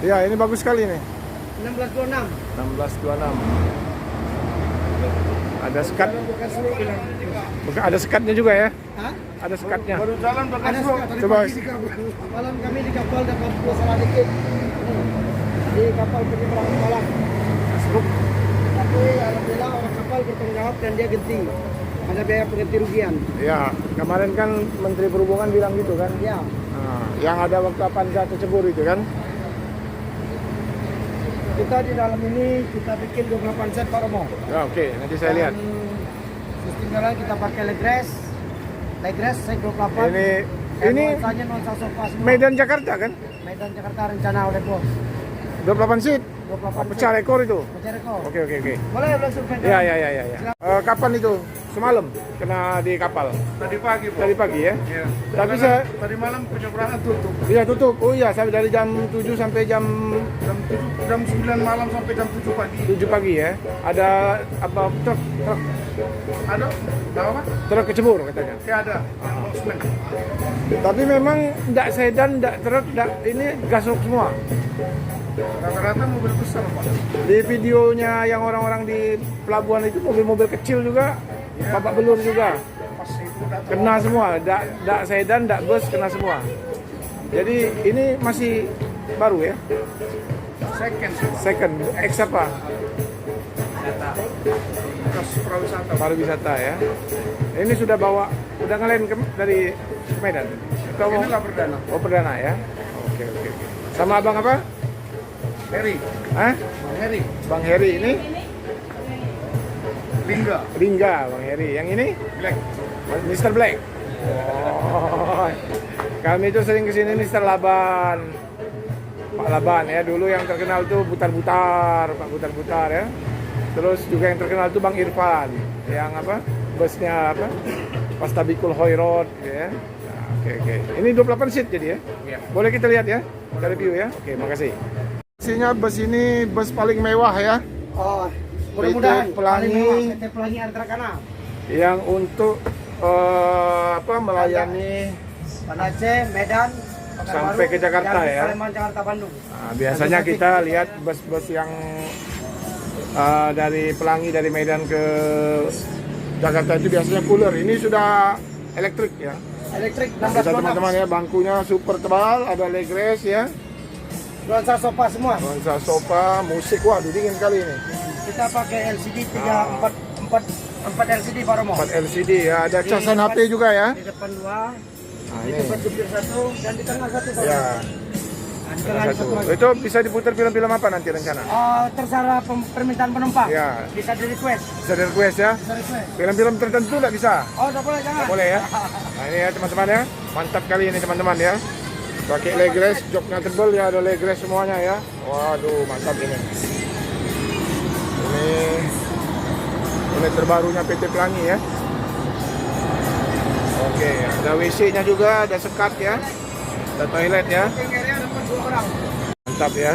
Iya, ini bagus sekali nih. 1626. 1626. Ada sekat. Ada sekatnya juga ya? Hah? Ada sekatnya. Baru jalan bekas Ada bro. sekat. Coba. Malam kami di kapal dapat salah dikit. Di kapal penyeberang malam. Tapi alhamdulillah orang kapal bertanggung jawab dan dia ganti. Ada biaya pengganti rugian. Ya, kemarin kan Menteri Perhubungan bilang gitu kan? Ya. Nah, yang ada waktu Avanza tercebur itu kan? Kita di dalam ini kita bikin 28 set Pak Romo. Ya, oke, nanti saya lihat. Sistem jalan kita pakai legres set 28. Ini nuansanya nuansa sofa semua. Medan Jakarta kan? Medan Jakarta rencana oleh bos. 28 seat. 28 Pecah rekor itu. Pecah rekor. Oke. Boleh langsung ke Ya. Kapan itu? Semalam kena di kapal. Tadi pagi bro. Tadi pagi ya? Iya. Tapi Karena tadi malam penyeberangan tutup. Iya tutup. Oh iya, sampai dari jam 7 sampai jam Jam 9 malam sampai jam 7 pagi. 7 pagi ya. Ada apa truk Ada? Tahu apa? truk kecebur katanya. Ya ada. Yang boxman. Tapi memang enggak sedan, enggak truk, enggak ini gasok semua. Rata-rata mobil besar pak. Di videonya yang orang-orang di pelabuhan itu mobil-mobil kecil juga, babak belur juga. Pas itu datang. Kena semua, enggak sedan, enggak bus, kena semua. Jadi ini masih baru ya? Second, X apa? Bekas pariwisata. Pariwisata ya. Ini sudah bawa, udah ngelain dari Medan. Atau Ini nggak perdana. Oh perdana ya? Oke. Sama abang apa? Heri. Hah? Bang Heri. Bang Heri ini? Lingga. Bang Heri. Yang ini? Black. Mr. Black. Oh, kami itu sering kesini Mr. Laban, Pak Laban ya. Dulu yang terkenal tuh Butar-Butar, Pak Butar-Butar ya. Terus juga yang terkenal tuh Bang Irfan, yang apa? Busnya apa? Pastabikul Hoirod ya. Nah, oke. Ini 28 seat jadi ya. Iya. Boleh kita lihat ya? Kita review ya. Oke, makasih. Pastinya bus ini bus paling mewah ya. Oh, mudah-mudahan PT Pelangi. PT Pelangi Antara Kanal. Yang untuk melayani Banda Aceh, Medan, sampai ke Jakarta dan ya. Palembang, Jakarta, Bandung. Nah, biasanya kita lihat bus-bus yang dari Pelangi dari Medan ke Jakarta itu biasanya cooler. Ini sudah elektrik ya. Elektrik Bisa 16 teman-teman ya, bangkunya super tebal, ada leg rest ya. nuansa sofa semua. Nuansa sofa, musik, waduh dingin kali ini. Kita pakai LCD 4 LCD Pak Romo. 4 LCD ya, ada casan HP juga ya. Di depan 2, Nah, di ini. depan supir 1 dan di tengah 1 Pak Ya, Romo. Nah, di tengah satu. 1 lagi. Itu bisa diputar film-film apa nanti rencana? Terserah permintaan penumpang. Ya. Bisa di request. Bisa di request ya. Bisa request. Film-film tertentu nggak bisa? Oh, enggak boleh, jangan. Nggak boleh ya. Nah ini ya teman-teman ya, mantap kali ini teman-teman ya. Pakai leg rest, joknya tebal ya, ada leg rest semuanya ya. Waduh mantap ini. Ini terbarunya PT Pelangi ya. Oke, ada WC-nya juga, ada sekat ya, ada toilet ya. Tinggalnya dapat 2 orang. Mantap ya.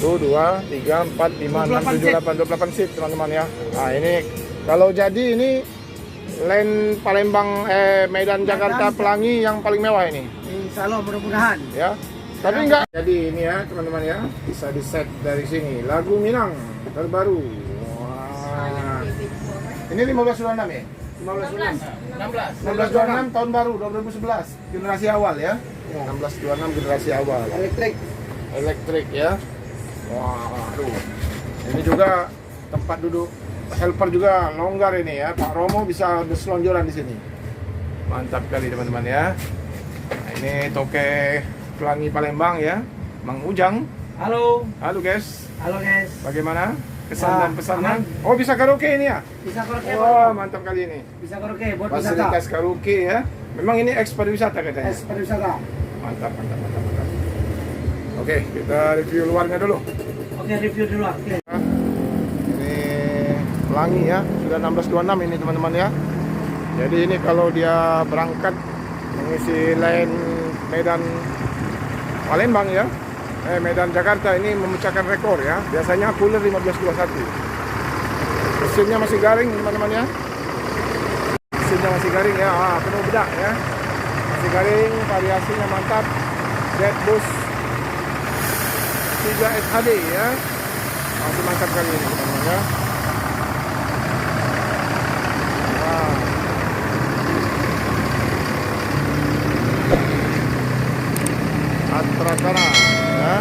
Tuh 2, 3, 4, 5, 6, 7, 8, 28 seat teman-teman ya. Nah ini kalau jadi ini line Palembang Medan Jakarta Pelangi yang paling mewah ini Insya Allah mudah-mudahan. ya. Tapi enggak jadi ini ya teman-teman ya, bisa di set dari sini lagu Minang terbaru. Wah. Ini 1526 ya? 1526 tahun baru 2011 generasi awal ya. 1626 generasi awal. Elektrik ya. Wah, aduh. Ini juga tempat duduk helper juga longgar ini ya. Pak Romo bisa berselonjoran di sini. Mantap kali teman-teman ya. Nah, ini toke Pelangi Palembang ya. Mang Ujang. Halo. Halo guys. Halo guys. Bagaimana kesan dan pesannya? aman. Oh, bisa karaoke ini ya? Bisa karaoke. Wah, mantap kali ini. Bisa karaoke buat Fasilitas wisata. karaoke ya. Memang ini pariwisata katanya. Pariwisata. Mantap. Oke, kita review luarnya dulu. Oke, review dulu. Oke. Ini Pelangi ya, sudah 1626 ini teman-teman ya. Jadi ini kalau dia berangkat mengisi line Medan Palembang ya, Medan Jakarta ini memecahkan rekor ya. Biasanya cooler 1521. Mesinnya masih garing teman-teman ya. Mesinnya masih garing ya, penuh bedak ya. Masih garing, variasinya mantap. Jet bus 3 SHD ya. Masih mantap kali ini teman-teman ya. Nah. Atra Sana ya.